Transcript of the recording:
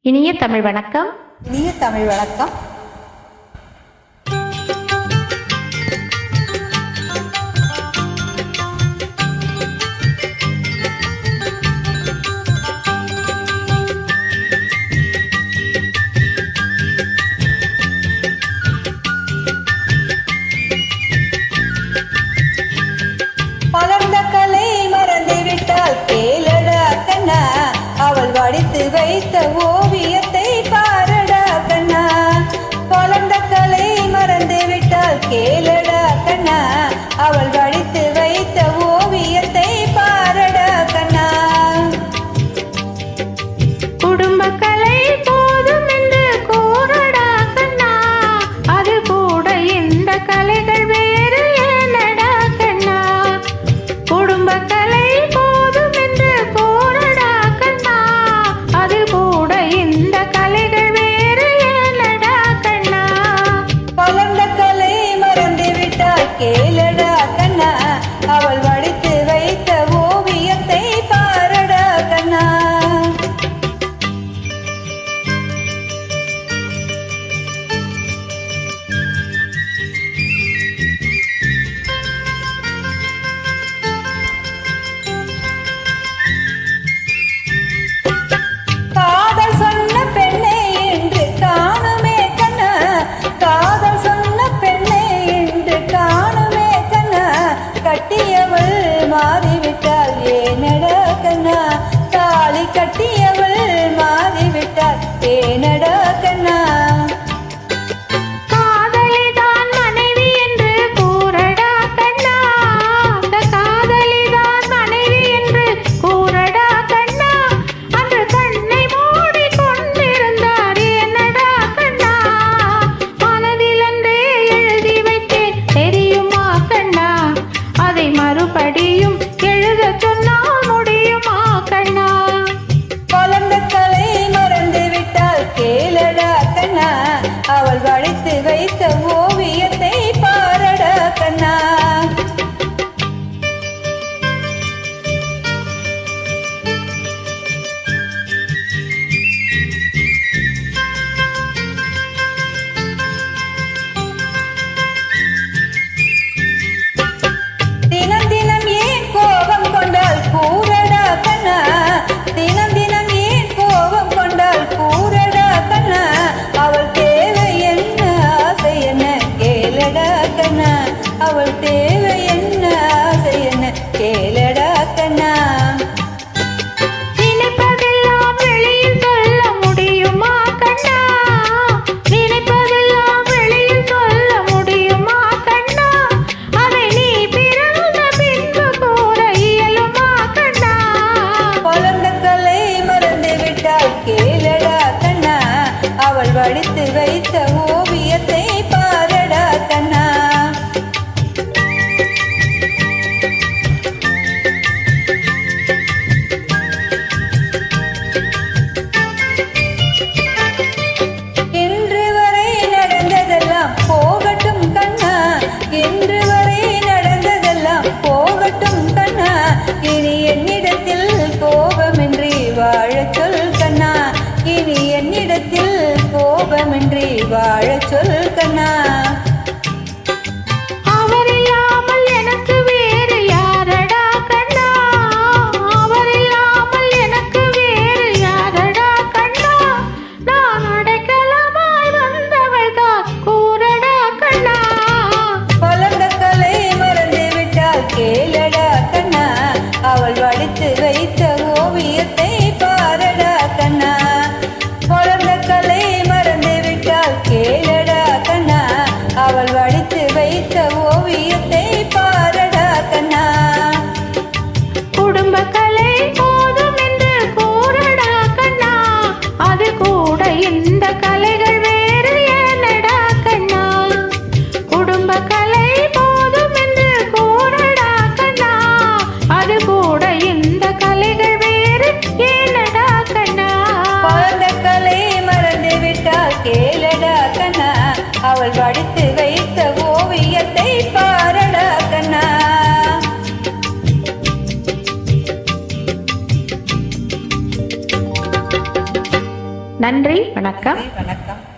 இனிய தமிழ் வணக்கம். இனிய தமிழ் வணக்கம். பலர்ந்த கலை மறந்து விட்டால் கேளடா கண்ணா, அவள் வடித்து வைத்த ஓவியத்தை பாரடா கண்ணா. பலர்ந்த கலை மறந்து விட்டால் கேளடா கண்ணா, அவள் வடித்து வைத்த ஓவியத்தை பாரடா கண்ணா. குடும்ப கலை போதும் என்று கூறடா கண்ணா, அது கூட இந்த கலைகள் வேறு ஏனடா கண்ணா. குடும்ப கலை போதும் என்று கூறடா கண்ணா, அது கூட இந்த கலைகள் வேறு ஏனடா கண்ணா. பலர்ந்த கலை மறந்து விட்டால் கேளடா கண்ணா, அவள் வடித்து வைத்த ஓவியத்தை பாரடா கண்ணா. காதல் சொன்ன பெண்ணே என்று காணுமே கண்ணா, காதல் சொன்ன பெண்ணே என்று காணுமே கண்ணா. கட்டியவள் மாறிவிட்டால் ஏனடா கண்ணா, தாலி கட்டியவள் மாறிவிட்டால் ஏனடா கண்ணா. காதலிதான் மனைவி என்று கூறடா கண்ணா, அந்த காதலிதான் மனைவி என்று கூறடா கண்ணா. அன்று கண்ணை மூடி கொண்டிருந்தார் என்னடா கண்ணா, மனதில் அன்றே எழுதி வைத்தேன் தெரியுமா கண்ணா, அதை மறுபடியும் எழுத சொன்னால் முடியுமா கண்ணா. பலர்ந்த கலை மறந்து விட்டால் கேளடா கண்ணா, அவள் வடித்து வைத்த ஓவியத்தை பாரடா கண்ணா. தினம் தினம் ஏன் கோபம் கொண்டால் கூறடா கண்ணா, தினம் தினம் ஏன் கோபம் கொண்டால் கூறடா கண்ணா. அவள் தேவை என்ன ஆசை என்ன கேளடா கண்ணா, அவள் தேவை என்ன ஆசை என்ன கேளடா கண்ணா. நினைப்பதெல்லாம் வெளியில் சொல்ல முடியுமா கண்ணா, நினைப்பதெல்லாம் வெளியில் சொல்ல முடியுமா கண்ணா. அதை நீ பிறந்த பின்பு கூற இயலுமா கண்ணா. பலர்ந்த கலை மறந்து விட்டால் கேளடா கண்ணா, அவள் வடித்து வைத்த ஓவியத்தை பாரடா கண்ணா. இன்று வரை நடந்ததெல்லாம் போகட்டும் கண்ணா, இன்று வரை நடந்ததெல்லாம் போகட்டும் கண்ணா. இனி என்னிடத்தில் கோபமின்றி வாழச் சொல் கண்ணா, இனி என்னிடத்தில் கோபமின்றி வாழச் சொல் கண்ணா. அவர் இல்லாமல் எனக்கு வேறு யாரடா கண்ணா, அவர் இல்லாமல் எனக்கு வேறு யாரடா கண்ணா. நான் அடைக்கலமாய் வந்தவள் தான் கூறடா கண்ணா. பலர்ந்த கலை மறந்து விட்டால் கேளடா கண்ணா, அவள் வடித்து வைத்த ஓவியத்தை பாரடா கண்ணா. பலர்ந்த கலை மறந்து விட்டால் கேளடா கண்ணா, அவள் வடித்து வைத்த ஓவியத்தை பாரடா கண்ணா. குடும்ப கலை போதும் என்று கூறடா கண்ணா, அது கூட இந்த கலைகள் வேறு ஏனடா கண்ணா. குடும்ப கலை போதும் என்று கூறடா கண்ணா, அது கூட இந்த கலைகள் வேறு ஏனடா கண்ணா. பலர்ந்த கலை மறந்து விட்டால் கேளடா கண்ணா, அவள் வடித்து வைத்த ஓவியத்தை பாரடா கண்ணா. நன்றி, வணக்கம். வணக்கம்.